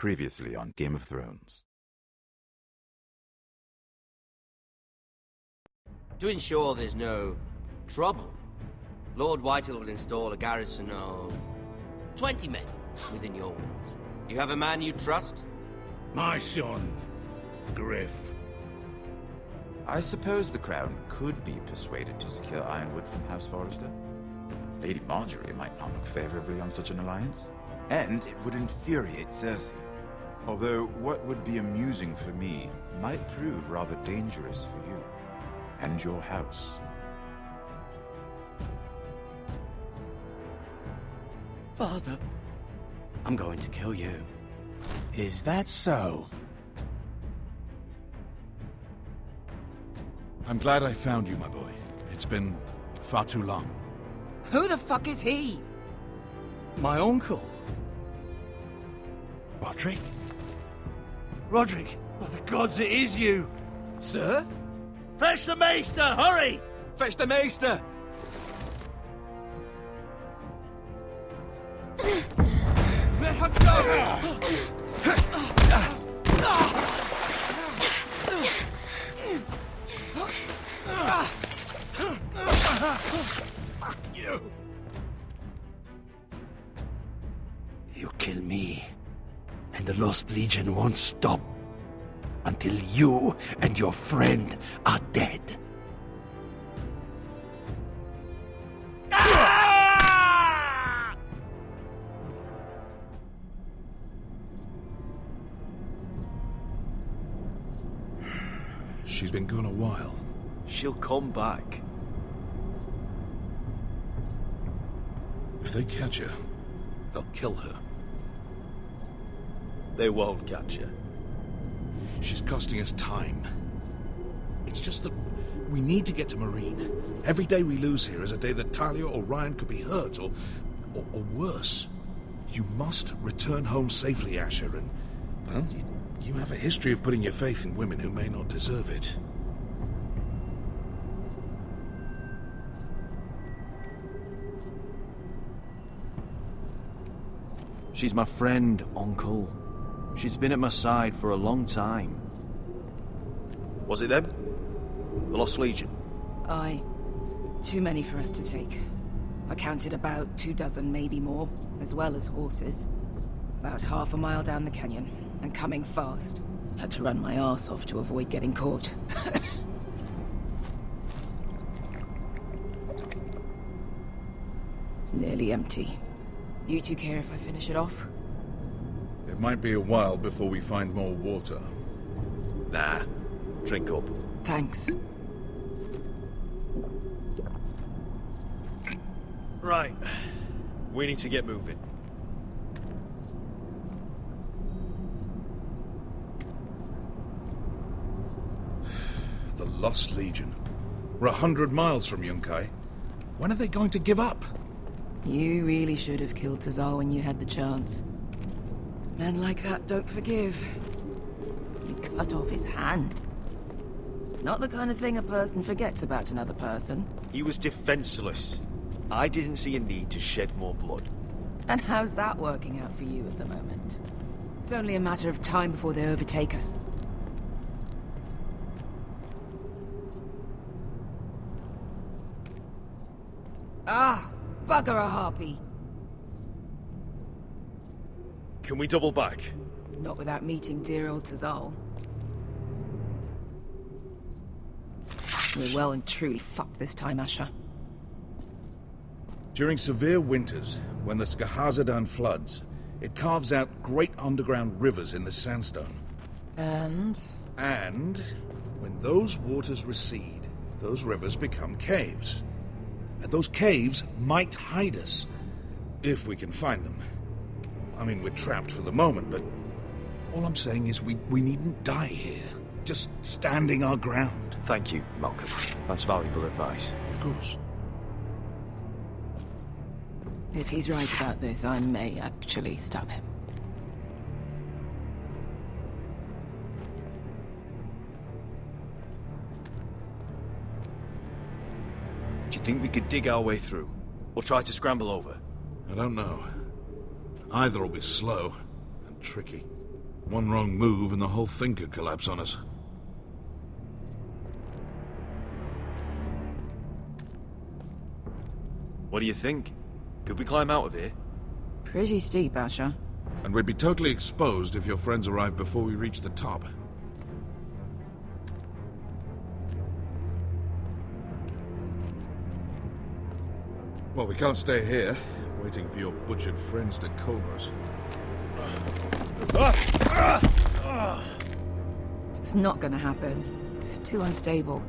Previously on Game of Thrones. To ensure there's no trouble, Lord Whitehill will install a garrison of 20 men within your walls. You have a man you trust? My son, Griff. I suppose the Crown could be persuaded to secure Ironwood from House Forrester. Lady Marjorie might not look favorably on such an alliance, and it would infuriate Cersei. Although what would be amusing for me might prove rather dangerous for you and your house. Father, I'm going to kill you. Is that so? I'm glad I found you, my boy. It's been far too long. Who the fuck is he? My uncle. Roderick? Roderick! By the gods, it is you! Sir? Fetch the Maester, hurry! Fetch the Maester! Let her go! Fuck you! You kill me, and the Lost Legion won't stop until you and your friend are dead. She's been gone a while. She'll come back. If they catch her, they'll kill her. They won't catch her. She's costing us time. It's just that we need to get to Marine. Every day we lose here is a day that Talia or Ryan could be hurt, or worse. You must return home safely, Asher, and, well, you have a history of putting your faith in women who may not deserve it. She's my friend, Uncle. She's been at my side for a long time. Was it them? The Lost Legion? Aye. Too many for us to take. I counted about 24, maybe more, as well as horses. About half a mile down the canyon, and coming fast. Had to run my arse off to avoid getting caught. It's nearly empty. You two care if I finish it off? It might be a while before we find more water. Nah. Drink up. Thanks. Right. We need to get moving. The Lost Legion. We're 100 miles from Yunkai. When are they going to give up? You really should have killed Tazal when you had the chance. Men like that don't forgive. You cut off his hand. Not the kind of thing a person forgets about another person. He was defenseless. I didn't see a need to shed more blood. And how's that working out for you at the moment? It's only a matter of time before they overtake us. Ah, bugger a harpy. Can we double back? Not without meeting dear old Tazal. We're well and truly fucked this time, Asher. During severe winters, when the Skahazadan floods, it carves out great underground rivers in the sandstone. And When those waters recede, those rivers become caves. And those caves might hide us, if we can find them. I mean, we're trapped for the moment, but all I'm saying is we needn't die here. Just standing our ground. Thank you, Malcolm. That's valuable advice. Of course. if he's right about this, I may actually stab him. Do you think we could dig our way through? Or try to scramble over? I don't know. Either will be slow and tricky. One wrong move and the whole thing could collapse on us. What do you think? Could we climb out of here? Pretty steep, Asher. And we'd be totally exposed if your friends arrived before we reached the top. Well, we can't stay here, waiting for your butchered friends to cobra us. It's not gonna happen. It's too unstable.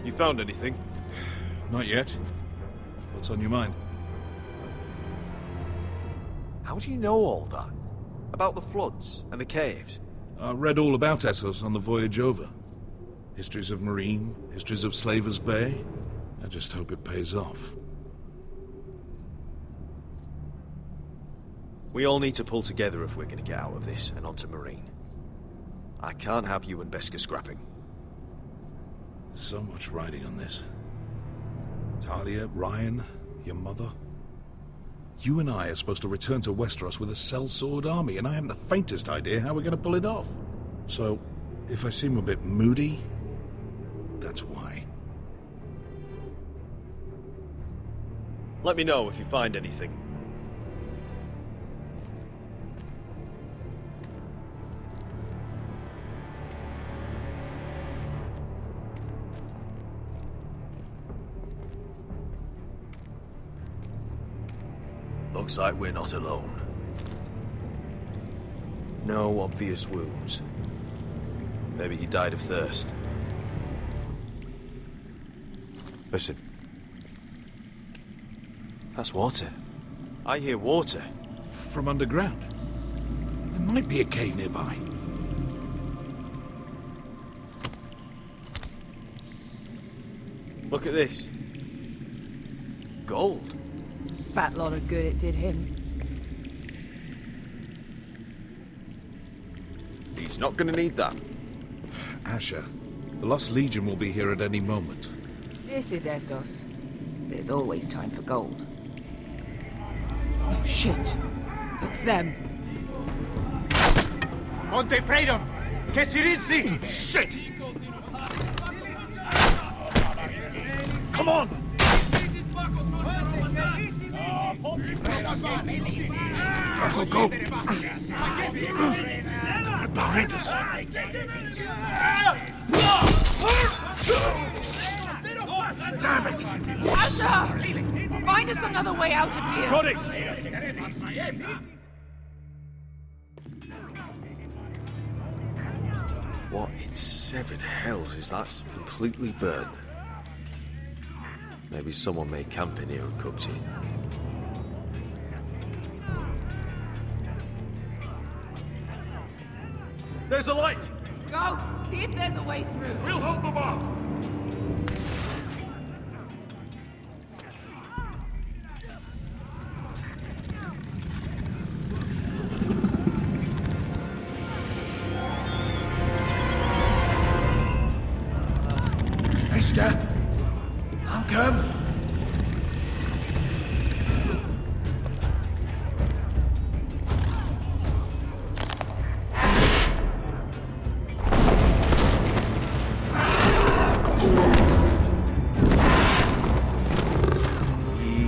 You found anything? Not yet. What's on your mind? How do you know all that? About the floods and the caves? I read all about Essos on the voyage over. Histories of Marine, histories of Slaver's Bay. I just hope it pays off. We all need to pull together if we're going to get out of this and onto Marine. I can't have you and Beskha scrapping. So much riding on this. Talia, Ryan, your mother. You and I are supposed to return to Westeros with a sellsword army, and I haven't the faintest idea how we're going to pull it off. So, if I seem a bit moody, that's why. Let me know if you find anything. Looks like we're not alone. No obvious wounds. Maybe he died of thirst. Listen. That's water. I hear water. From underground. There might be a cave nearby. Look at this. Gold. Fat lot of good it did him. He's not gonna need that. Asher, the Lost Legion will be here at any moment. This is Essos. There's always time for gold. Oh, shit. It's them. Conte Freedom! Che si rizzi! Shit! Come on! Go, go! They're behind us! Damn it! Asher! Find us another way out of here! Got it! What in seven hells is that completely burnt? Maybe someone made camp in here and cooked it. There's a light! Go! See if there's a way through. We'll hold them off! Beskha, I'll come.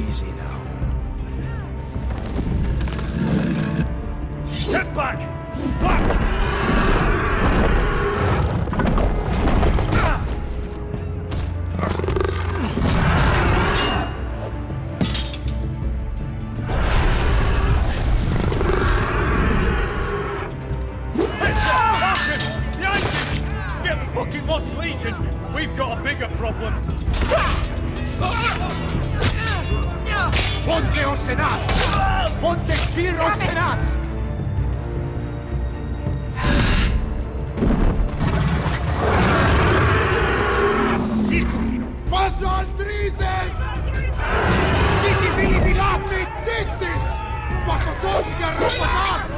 Easy now. Step back! Back! Fucking Lost Legion! We've got a bigger problem! Ponte Osenas! Ponte Sir Osenas! Paso al Drizes! Siti Vili Vilati Dissis! Bakotoska Rapatas!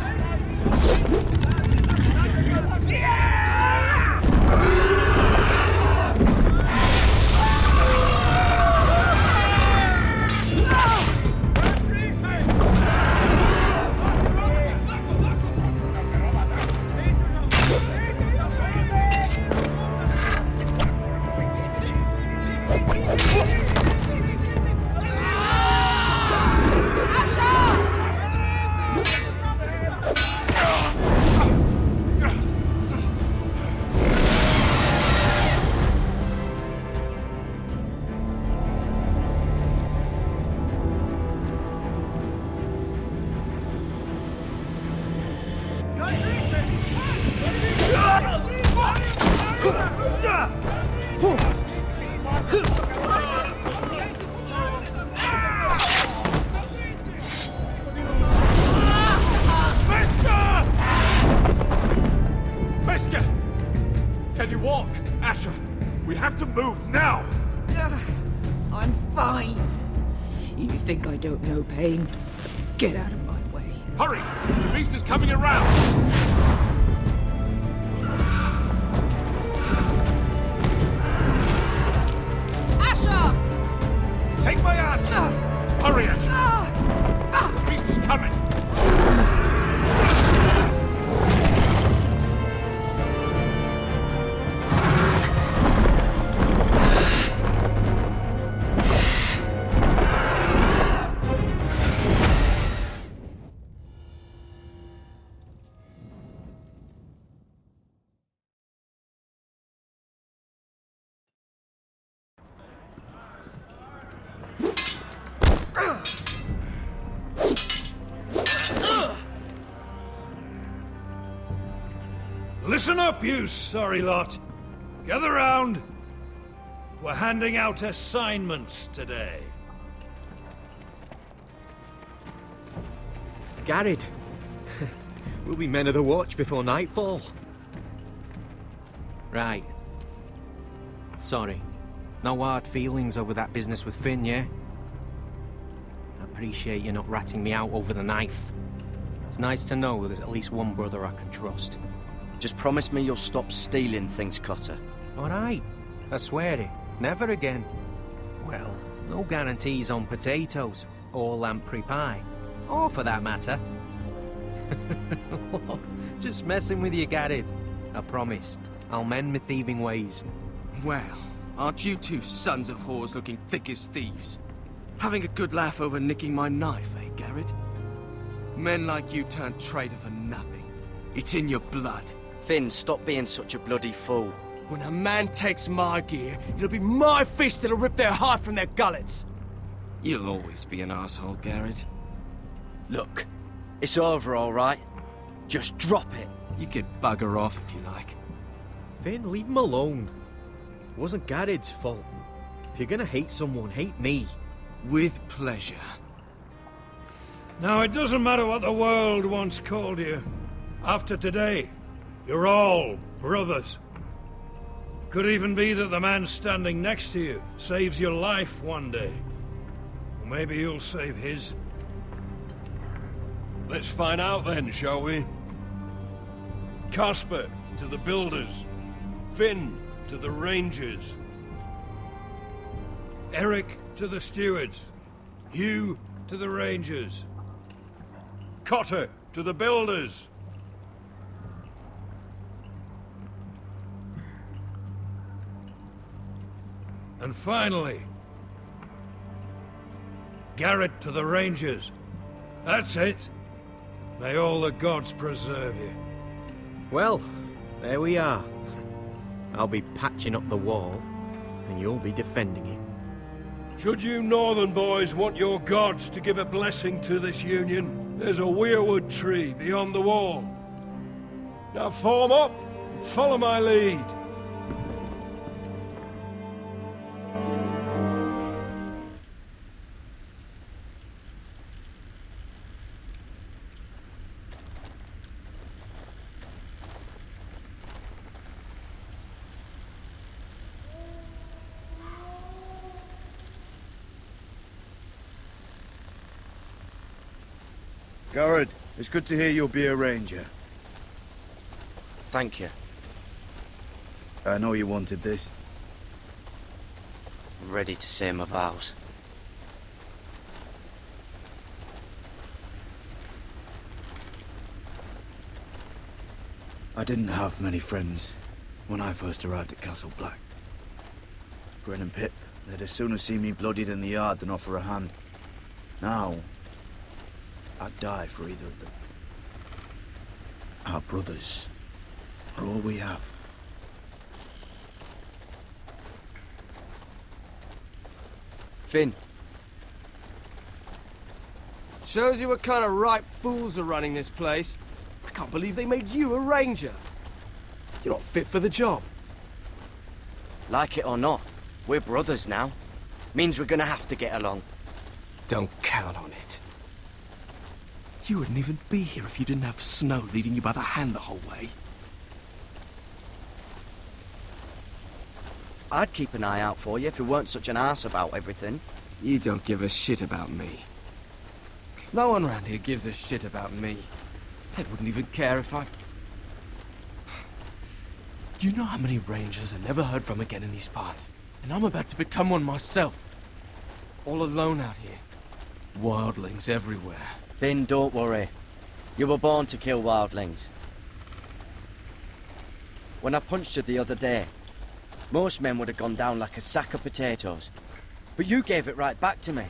I don't know pain. Get out of my way. Hurry! The beast is coming around! Asher! Take my hand! Hurry it! The beast is coming! Listen up, you sorry lot. Gather round. We're handing out assignments today. Garrett. We'll be men of the watch before nightfall. Right. Sorry. No hard feelings over that business with Finn, yeah? I appreciate you not ratting me out over the knife. It's nice to know there's at least one brother I can trust. Just promise me you'll stop stealing things, Cotter. All right. I swear it. Never again. Well, no guarantees on potatoes, or lamprey pie. Or for that matter. Just messing with you, Garrett. I promise. I'll mend my thieving ways. Well, aren't you two sons of whores looking thick as thieves? Having a good laugh over nicking my knife, eh, Garrett? Men like you turn traitor for nothing. It's in your blood. Finn, stop being such a bloody fool. When a man takes my gear, it'll be my fist that'll rip their heart from their gullets. You'll always be an asshole, Garrett. Look, it's over, all right? Just drop it. You could bugger off if you like. Finn, leave him alone. It wasn't Garrett's fault. If you're gonna hate someone, hate me. With pleasure. Now, it doesn't matter what the world once called you. After today, you're all brothers. Could even be that the man standing next to you saves your life one day. Or maybe you'll save his. Let's find out then, shall we? Casper to the builders. Finn to the rangers. Eric to the stewards. Hugh to the rangers. Cotter to the builders. And finally, Garrett to the rangers. That's it. May all the gods preserve you. Well, there we are. I'll be patching up the wall, and you'll be defending it. Should you northern boys want your gods to give a blessing to this union, there's a weirwood tree beyond the wall. Now form up and follow my lead. Garrett, it's good to hear you'll be a ranger. Thank you. I know you wanted this. I'm ready to say my vows. I didn't have many friends when I first arrived at Castle Black. Grin and Pip, they'd as soon see me bloodied in the yard than offer a hand. Now, I'd die for either of them. Our brothers are all we have. Finn. Shows you what kind of ripe fools are running this place. I can't believe they made you a ranger. You're not fit for the job. Like it or not, we're brothers now. Means we're gonna have to get along. Don't count on it. You wouldn't even be here if you didn't have Snow leading you by the hand the whole way. I'd keep an eye out for you if you weren't such an arse about everything. You don't give a shit about me. No one around here gives a shit about me. They wouldn't even care if I... You know how many rangers are never heard from again in these parts? And I'm about to become one myself. All alone out here. Wildlings everywhere. Finn, don't worry. You were born to kill wildlings. When I punched you the other day, most men would have gone down like a sack of potatoes. But you gave it right back to me.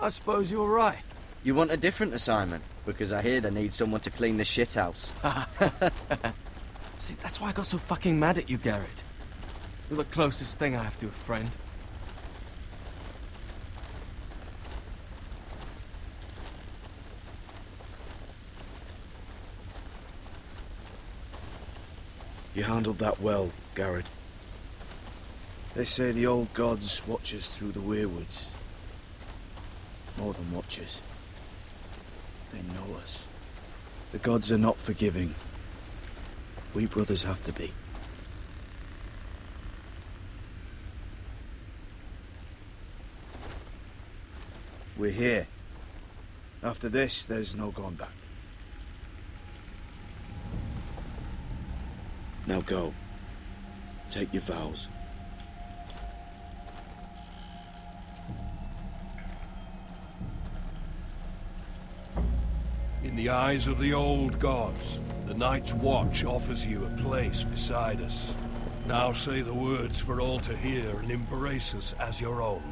I suppose you're right. You want a different assignment? Because I hear they need someone to clean the shithouse. See, that's why I got so fucking mad at you, Garrett. You're the closest thing I have to a friend. You handled that well, Garrett. They say the old gods watch us through the weirwoods. More than watchers. They know us. The gods are not forgiving. We brothers have to be. We're here. After this, there's no going back. Now go. Take your vows. In the eyes of the old gods, the Night's Watch offers you a place beside us. Now say the words for all to hear and embrace us as your own.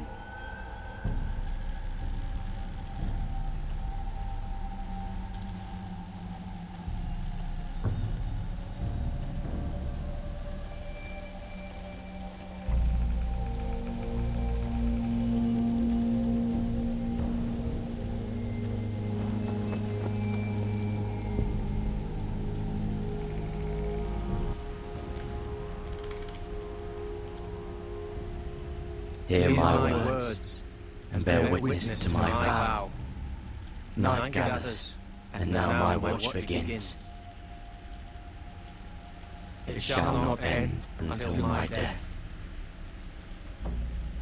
Hear my words, and bear witness to my vow. Night gathers, and now my watch begins. It shall not end until my death.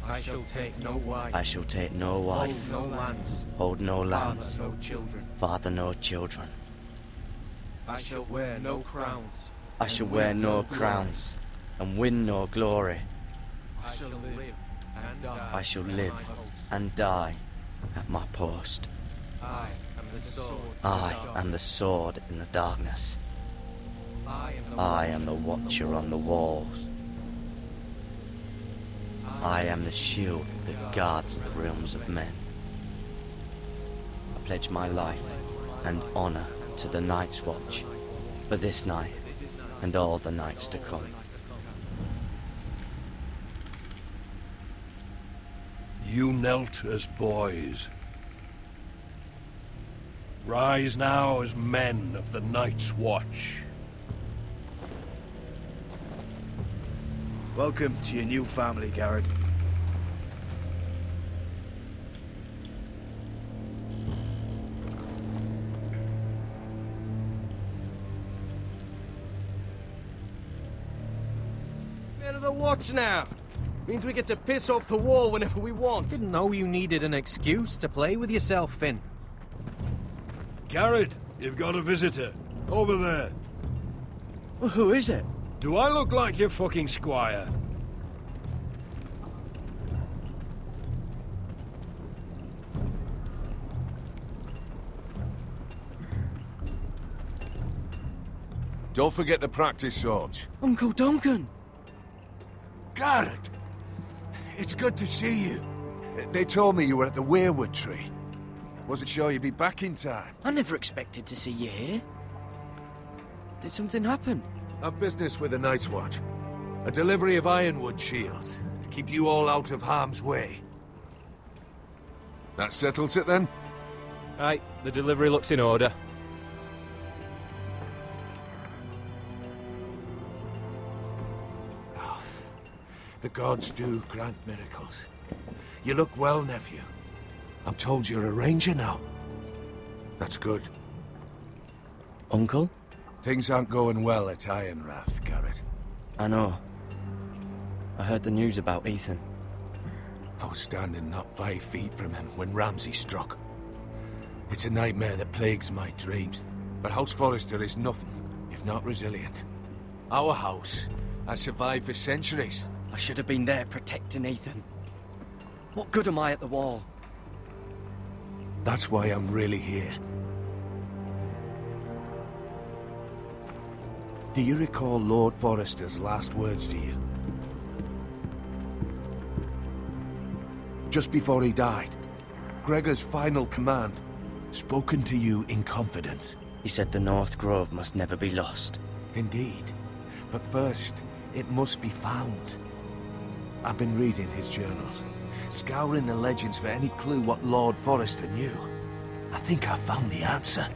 I shall take no wife. I shall take no wife. Hold no lands. Hold no lands. Father no children. Father no children. I shall wear no crowns. I shall wear no crowns, and win no glory. I shall live and die. I shall live and die at my post. I am the sword. I am the sword in the darkness. I am the watcher on the walls. I am the shield that guards the realms of men. I pledge my life and honor to the Night's Watch for this night and all the nights to come. You knelt as boys. Rise now as men of the Night's Watch. Welcome to your new family, Garrett. Men of the Watch now! Means we get to piss off the wall whenever we want. Didn't know you needed an excuse to play with yourself, Finn. Garrett, you've got a visitor. Over there. Well, who is it? Do I look like your fucking squire? Don't forget to practice swords. Uncle Duncan! Garrett! It's good to see you. They told me you were at the Weirwood tree. Wasn't sure you'd be back in time. I never expected to see you here. Did something happen? A business with the Night's Watch. A delivery of ironwood shields to keep you all out of harm's way. That settles it then? Aye, the delivery looks in order. The gods do grant miracles. You look well, nephew. I'm told you're a ranger now. That's good. Uncle? Things aren't going well at Ironrath, Garrett. I know. I heard the news about Ethan. I was standing not 5 feet from him when Ramsay struck. It's a nightmare that plagues my dreams. But House Forrester is nothing if not resilient. Our house has survived for centuries. I should have been there protecting Ethan. What good am I at the wall? That's why I'm really here. Do you recall Lord Forrester's last words to you? Just before he died, Gregor's final command, spoken to you in confidence. He said the North Grove must never be lost. Indeed. But first, it must be found. I've been reading his journals, scouring the legends for any clue what Lord Forrester knew. I think I found the answer.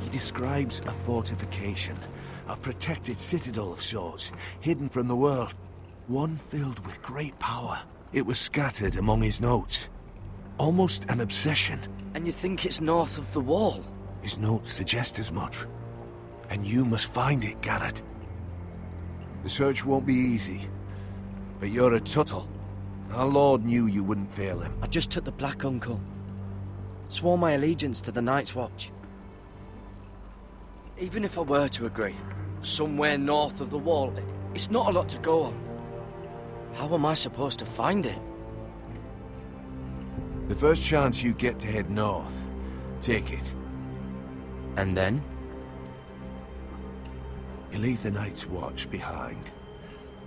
He describes a fortification, a protected citadel of sorts, hidden from the world. One filled with great power. It was scattered among his notes. Almost an obsession. And you think it's north of the wall? His notes suggest as much. And you must find it, Garrett. The search won't be easy. But you're a Tuttle. Our Lord knew you wouldn't fail him. I just took the Black Uncle. Swore my allegiance to the Night's Watch. Even if I were to agree, somewhere north of the wall, it's not a lot to go on. How am I supposed to find it? The first chance you get to head north, take it. And then? You leave the Night's Watch behind,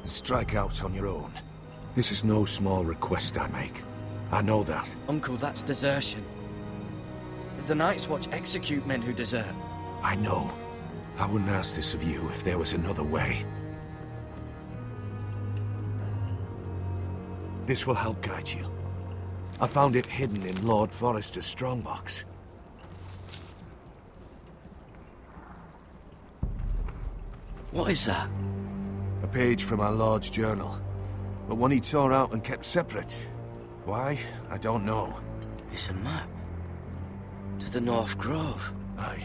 and strike out on your own. This is no small request I make. I know that. Uncle, that's desertion. The Night's Watch execute men who desert. I know. I wouldn't ask this of you if there was another way. This will help guide you. I found it hidden in Lord Forrester's strongbox. What is that? A page from our Lord's journal. But one he tore out and kept separate. Why? I don't know. It's a map. To the North Grove. Aye.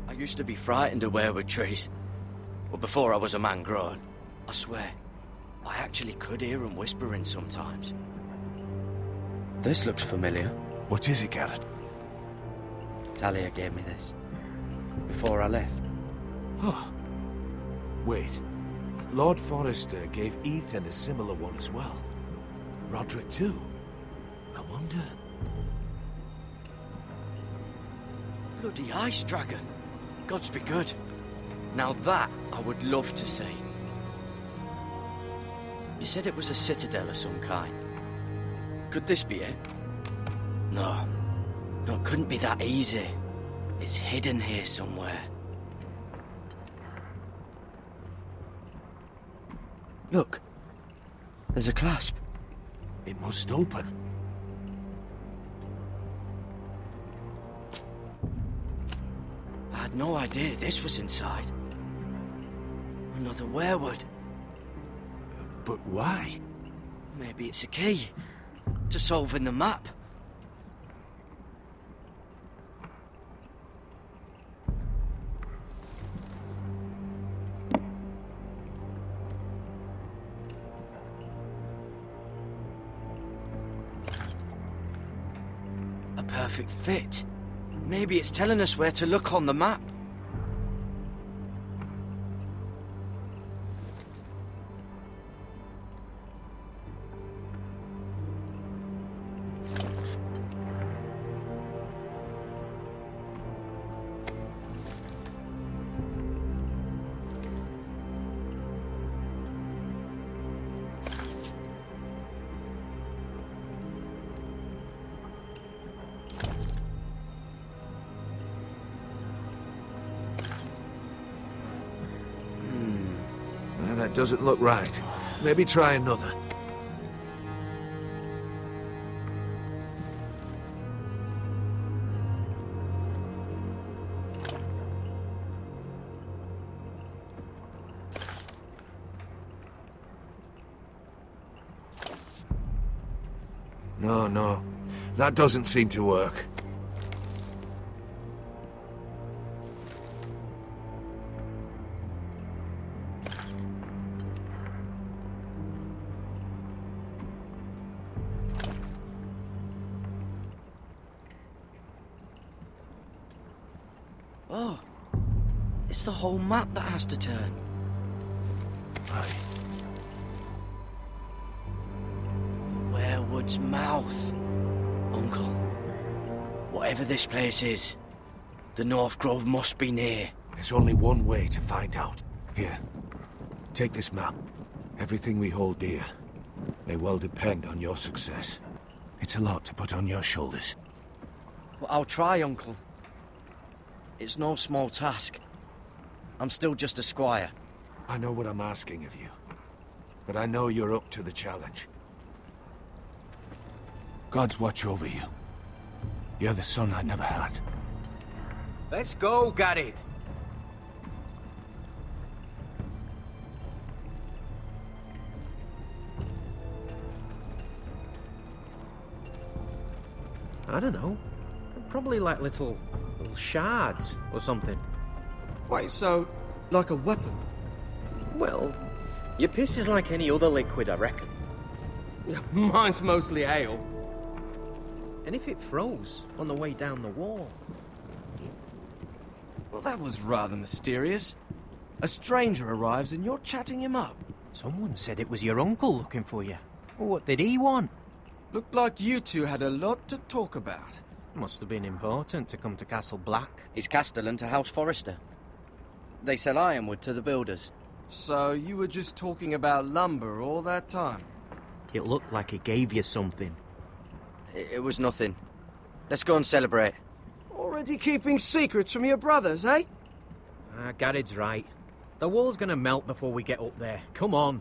I used to be frightened of weirwood trees. But before I was a man grown, I swear, I actually could hear them whispering sometimes. This looks familiar. What is it, Garrett? Talia gave me this. Before I left. Oh. Wait. Lord Forrester gave Ethan a similar one as well. Roderick too. I wonder... Bloody ice dragon. Gods be good. Now that I would love to see. You said it was a citadel of some kind. Could this be it? No. No, it couldn't be that easy. It's hidden here somewhere. Look. There's a clasp. It must open. I had no idea this was inside. Another weirwood. But why? Maybe it's a key to solving the map. A perfect fit. Maybe it's telling us where to look on the map. That doesn't look right. Maybe try another. No. That doesn't seem to work. Oh, it's the whole map that has to turn. Aye. The Werewood's mouth. Uncle, whatever this place is, the North Grove must be near. There's only one way to find out. Here, take this map. Everything we hold dear may well depend on your success. It's a lot to put on your shoulders. Well, I'll try, Uncle. It's no small task. I'm still just a squire. I know what I'm asking of you, but I know you're up to the challenge. God's watch over you. You're the son I never had. Let's go, Gared. I don't know. Probably like little shards or something. Wait, so, like a weapon? Well, your piss is like any other liquid, I reckon. Mine's mostly ale. And if it froze on the way down the wall? Well, that was rather mysterious. A stranger arrives and you're chatting him up. Someone said it was your uncle looking for you. What did he want? Looked like you two had a lot to talk about. Must have been important to come to Castle Black. It's Castellan to House Forrester. They sell ironwood to the builders. So you were just talking about lumber all that time? It looked like he gave you something. It was nothing. Let's go and celebrate. Already keeping secrets from your brothers, eh? Gared's right. The wall's gonna melt before we get up there. Come on.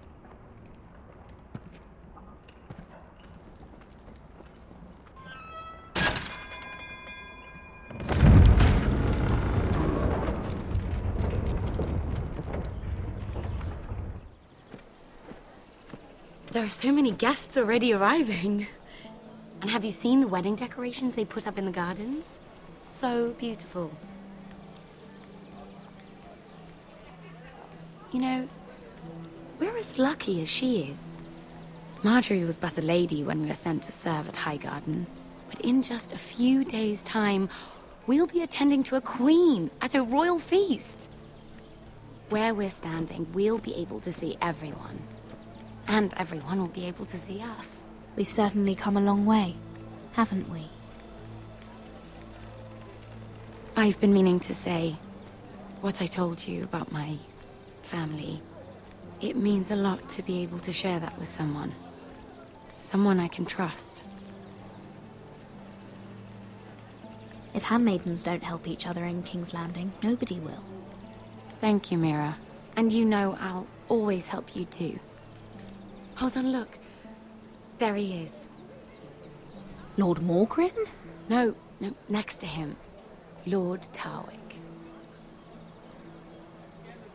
There are so many guests already arriving. And have you seen the wedding decorations they put up in the gardens? So beautiful. You know, we're as lucky as she is. Marjorie was but a lady when we were sent to serve at Highgarden. But in just a few days' time, we'll be attending to a queen at a royal feast. Where we're standing, we'll be able to see everyone. And everyone will be able to see us. We've certainly come a long way, haven't we? I've been meaning to say what I told you about my family. It means a lot to be able to share that with someone. Someone I can trust. If handmaidens don't help each other in King's Landing, nobody will. Thank you, Mira. And you know I'll always help you too. Hold on, look. There he is. Lord Morgrin? No, next to him. Lord Tarwick.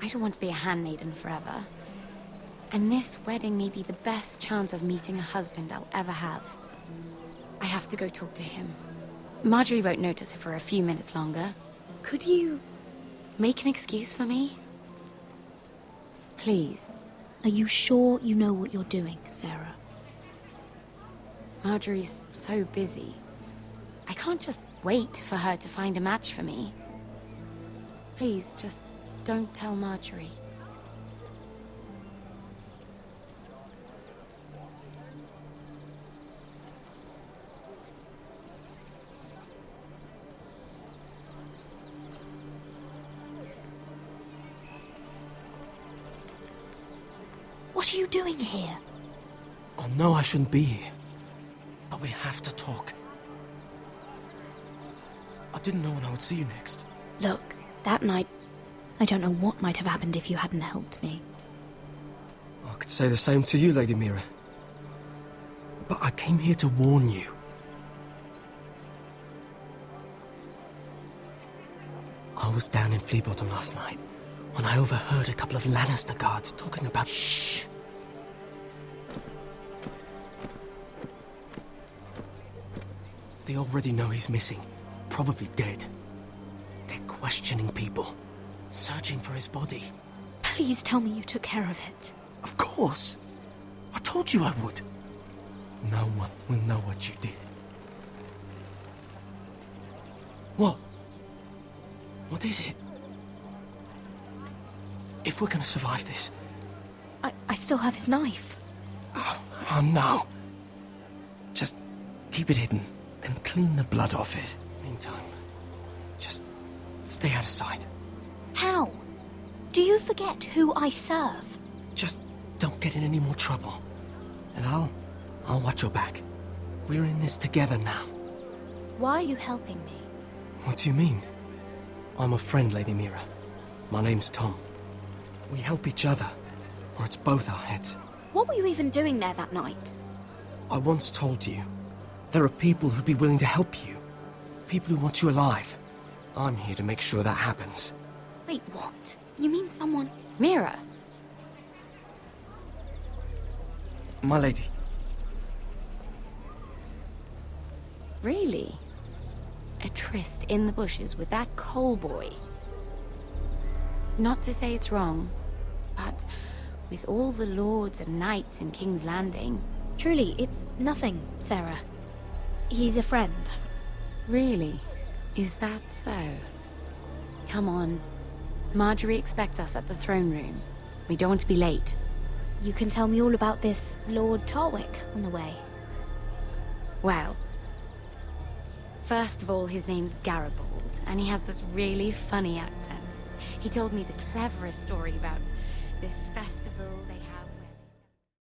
I don't want to be a handmaiden forever. And this wedding may be the best chance of meeting a husband I'll ever have. I have to go talk to him. Marjorie won't notice it for a few minutes longer. Could you make an excuse for me? Please. Are you sure you know what you're doing, Sarah? Marjorie's so busy. I can't just wait for her to find a match for me. Please, just don't tell Marjorie. What are you doing here? Oh no, I shouldn't be here. But we have to talk. I didn't know when I would see you next. Look, that night, I don't know what might have happened if you hadn't helped me. I could say the same to you, Lady Mira. But I came here to warn you. I was down in Fleabottom last night when I overheard a couple of Lannister guards talking about... Shh! They already know he's missing. Probably dead. They're questioning people. Searching for his body. Please tell me you took care of it. Of course. I told you I would. No one will know what you did. What? What is it? If we're gonna survive this... I still have his knife. Oh no. Just keep it hidden and clean the blood off it. Meantime, just stay out of sight. How? Do you forget who I serve? Just don't get in any more trouble. And I'll watch your back. We're in this together now. Why are you helping me? What do you mean? I'm a friend, Lady Mira. My name's Tom. We help each other, or it's both our heads. What were you even doing there that night? I once told you, there are people who'd be willing to help you. People who want you alive. I'm here to make sure that happens. Wait, what? You mean someone... Mira? My lady. Really? A tryst in the bushes with that Cole boy? Not to say it's wrong, but with all the lords and knights in King's Landing... Truly, it's nothing, Sarah. He's a friend. Really? Is that so? Come on. Marjorie expects us at the throne room. We don't want to be late. You can tell me all about this Lord Tarwick on the way. Well, first of all, his name's Garibald, and he has this really funny accent. He told me the cleverest story about this festival they have.